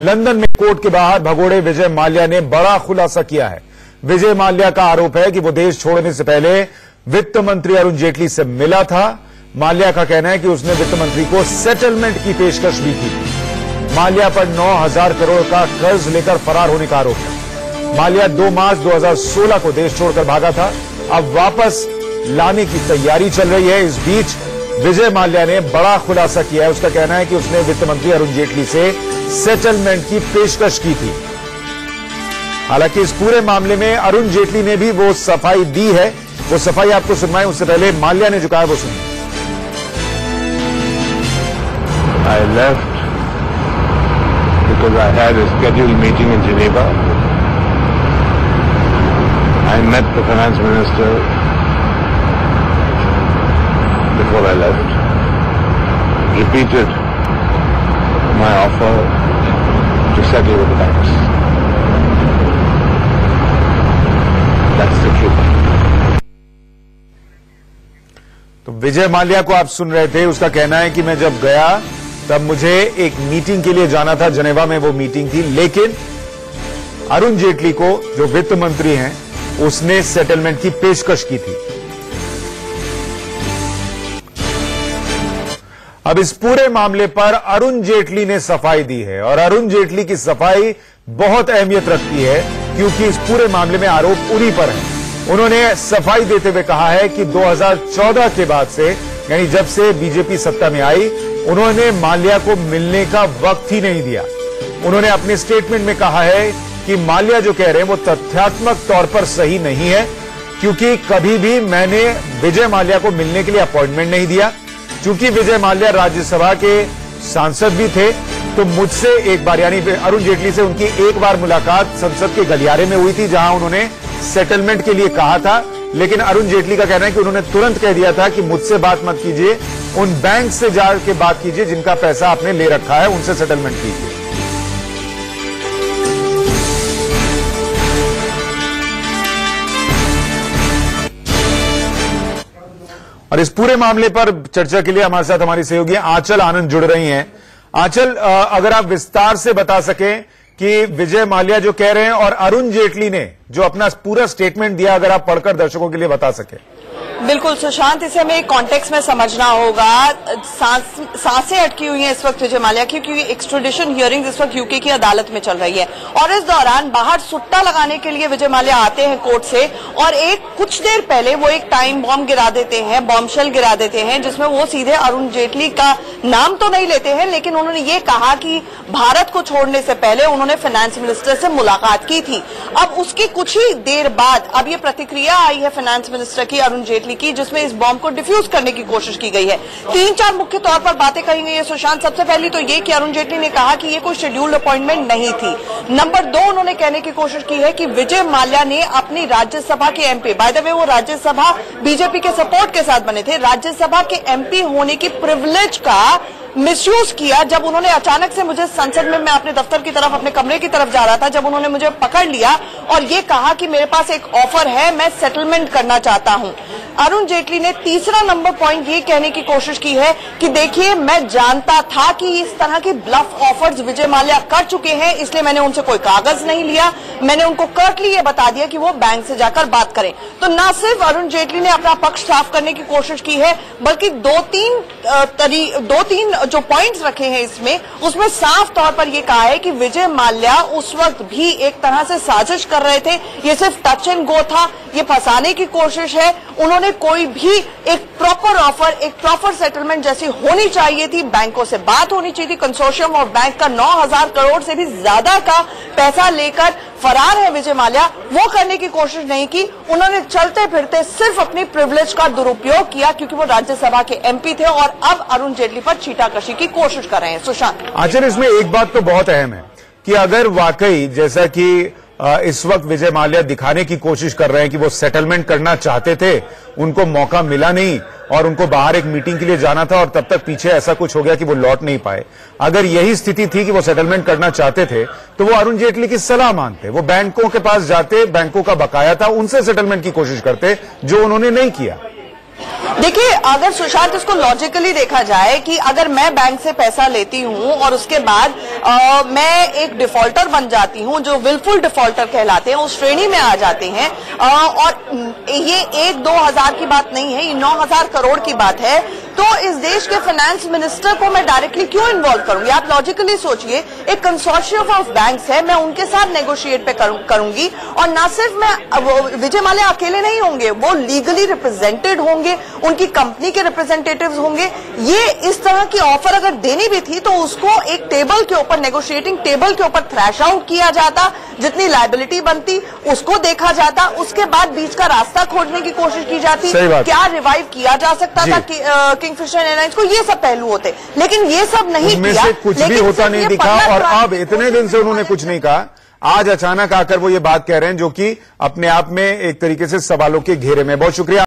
London में court के बाहर भगोड़े विजय माल्या ने बड़ा खुलासा किया है। विजय माल्या का आरोप है कि वो देश छोड़ने से पहले वित्त मंत्री अरुण जेटली से मिला था। माल्या का कहना है कि उसने वित्त मंत्री को सेटलमेंट की पेशकश भी की। माल्या पर 9,000 करोड़ का कर्ज लेकर फरार होने का आरोप है। माल्या 2 मार्च 2016 को देश छोड़कर भागा था। अब वापस लाने की तैयारी चल रही है। इस बीच विजय माल्या ने बड़ा खुलासा किया है। उसका कहना है कि उसने वित्त मंत्री अरुण जेटली से सेटलमेंट की पेशकश की थी। हालांकि इस पूरे मामले में अरुण जेटली ने भी वो सफाई दी है। वो सफाई आपको सुनवाएं, उससे पहले माल्या ने जो कहा वो सुनिए। I left because I had a scheduled meeting in Geneva. I met the finance minister before I left, repeated my offer to settle with the banks. That's the truth. तो विजय माल्या को आप सुन रहे थे। उसका कहना है कि मैं जब गया तब मुझे एक मीटिंग के लिए जाना था, जनेवा में वो मीटिंग थी, लेकिन अरुण जेटली को जो वित्त मंत्री हैं उसने सेटलमेंट की पेशकश की थी। अब इस पूरे मामले पर अरुण जेटली ने सफाई दी है और अरुण जेटली की सफाई बहुत अहमियत रखती है क्योंकि इस पूरे मामले में आरोप उन्हीं पर है। उन्होंने सफाई देते हुए कहा है कि 2014 के बाद से, यानी जब से बीजेपी सत्ता में आई, उन्होंने माल्या को मिलने का वक्त ही नहीं दिया। उन्होंने अपने स्टेटमेंट में कहा है कि माल्या जो कह रहे हैं वो तथ्यात्मक तौर पर सही नहीं है क्योंकि कभी भी मैंने विजय माल्या को मिलने के लिए अपॉइंटमेंट नहीं दिया। चूंकि विजय माल्या राज्यसभा के सांसद भी थे तो मुझसे एक बार, यानी अरुण जेटली से उनकी एक बार मुलाकात संसद के गलियारे में हुई थी जहां उन्होंने सेटलमेंट के लिए कहा था। लेकिन अरुण जेटली का कहना है कि उन्होंने तुरंत कह दिया था कि मुझसे बात मत कीजिए, उन बैंक से जाके बात कीजिए जिनका पैसा आपने ले रखा है, उनसे सेटलमेंट कीजिए। और इस पूरे मामले पर चर्चा के लिए हमारे साथ हमारी सहयोगी आंचल आनंद जुड़ रही हैं। आंचल, अगर आप विस्तार से बता सकें कि विजय माल्या जो कह रहे हैं और अरुण जेटली ने जो अपना पूरा स्टेटमेंट दिया, अगर आप पढ़कर दर्शकों के लिए बता सकें। बिल्कुल सुशांत, इसे हमें एक कॉन्टेक्स्ट में समझना होगा। सांसें अटकी हुई हैं इस वक्त विजय माल्या की क्योंकि एक्सट्रेडिशन हियरिंग्स इस वक्त यूके की अदालत में चल रही है और इस दौरान बाहर सुट्टा लगाने के लिए विजय माल्या आते हैं कोर्ट से और कुछ देर पहले वो एक टाइम बॉम्ब गिरा देते हैं, बॉम्बशेल गिरा देते हैं जिसमें वो सीधे अरुण जेटली का नाम तो नहीं लेते हैं, लेकिन उन्होंने ये कहा कि भारत को छोड़ने से पहले उन्होंने फाइनेंस मिनिस्टर से मुलाकात की थी। अब उसकी कुछ ही देर बाद अब ये प्रतिक्रिया आई है फाइनेंस मिनिस्टर की अरुण जेटली की, जिसमें इस बॉम्ब को डिफ्यूज करने की कोशिश की गई है। 3-4 मुख्य तौर पर बातें कही गई है सुशांत। सबसे पहली तो ये कि अरुण जेटली ने कहा कि ये कोई शेड्यूल्ड अपॉइंटमेंट नहीं थी। नंबर 2, उन्होंने कहने की कोशिश की है कि विजय माल्या ने अपनी राज्यसभा के एमपी, बाय द वे वो राज्यसभा बीजेपी के सपोर्ट के साथ बने थे, राज्यसभा के एमपी होने की प्रिविलेज का मिसयूज किया। जब उन्होंने अचानक से मुझे संसद में, मैं अपने दफ्तर की तरफ, अपने कमरे की तरफ जा रहा था, जब उन्होंने मुझे पकड़ लिया और ये कहा कि मेरे पास एक ऑफर है, मैं सेटलमेंट करना चाहता हूं। अरुण जेटली ने तीसरा नंबर पॉइंट ये कहने की कोशिश की है कि देखिए, मैं जानता था कि इस तरह के ब्लफ ऑफर्स विजय माल्या कर चुके हैं, इसलिए मैंने उनसे कोई कागज नहीं लिया। मैंने उनको कर्टली ये बता दिया कि वो बैंक से जाकर बात करें। तो न सिर्फ अरुण जेटली ने अपना पक्ष साफ करने की कोशिश की है, बल्कि दो तीन जो पॉइंट्स रखे हैं इसमें, उसमें साफ तौर पर यह कहा है कि विजय माल्या उस वक्त भी एक तरह से साजिश कर रहे थे। ये सिर्फ टच एंड गो था, ये फंसाने की कोशिश है। उन्होंने कोई भी एक प्रॉपर ऑफर, एक प्रॉपर सेटलमेंट जैसी होनी चाहिए थी, बैंकों से बात होनी चाहिए थी। कंसोर्शियम और बैंक का 9,000 करोड़ से भी ज्यादा का पैसा लेकर फरार है विजय माल्या, वो करने की कोशिश नहीं की। उन्होंने चलते फिरते सिर्फ अपनी प्रिविलेज का दुरुपयोग किया क्योंकि वो राज्यसभा के एमपी थे और अब अरुण जेटली पर छीटाकशी की कोशिश कर रहे हैं। सुशांत, आचार्य, इसमें एक बात तो बहुत अहम है कि अगर वाकई जैसा कि इस वक्त विजय माल्या दिखाने की कोशिश कर रहे हैं कि वो सेटलमेंट करना चाहते थे, उनको मौका मिला नहीं और उनको बाहर एक मीटिंग के लिए जाना था और तब तक पीछे ऐसा कुछ हो गया कि वो लौट नहीं पाए। अगर यही स्थिति थी कि वो सेटलमेंट करना चाहते थे तो वो अरुण जेटली की सलाह मानते, वो बैंकों के पास जाते, बैंकों का बकाया था, उनसे सेटलमेंट की कोशिश करते, जो उन्होंने नहीं किया। देखिए, अगर सुशांत इसको लॉजिकली देखा जाए कि अगर मैं बैंक से पैसा लेती हूं और उसके बाद मैं एक डिफॉल्टर बन जाती हूं, जो विलफुल डिफॉल्टर कहलाते हैं, उस श्रेणी में आ जाते हैं, और ये 1-2 हजार की बात नहीं है, ये 9,000 करोड़ की बात है, तो इस देश के फाइनेंस मिनिस्टर को मैं डायरेक्टली क्यों इन्वॉल्व करूंगी? आप लॉजिकली सोचिए, एक कंसोर्शियम ऑफ बैंक्स है, मैं उनके साथ नेगोशिएट पे करूंगी, और ना सिर्फ मैं, विजय माल्या अकेले नहीं होंगे, वो लीगली रिप्रेजेंटेड होंगे, उनकी कंपनी के रिप्रेजेंटेटिव्स होंगे। ये इस तरह की ऑफर अगर देनी भी थी तो उसको एक टेबल के ऊपर, नेगोशिएटिंग टेबल के ऊपर थ्रैश आउट किया जाता, जितनी लायबिलिटी बनती उसको देखा जाता, उसके बाद बीच का रास्ता खोजने की कोशिश की जाती, क्या रिवाइव किया जा सकता था किंगफिशर एयरलाइंस को, ये सब पहलू होते, लेकिन ये सब नहीं किया, कुछ भी होता नहीं दिखा। और अब इतने दिन से उन्होंने कुछ नहीं कहा, आज अचानक आकर वो ये बात कह रहे हैं, जो कि अपने आप में एक तरीके से सवालों के घेरे में। बहुत शुक्रिया।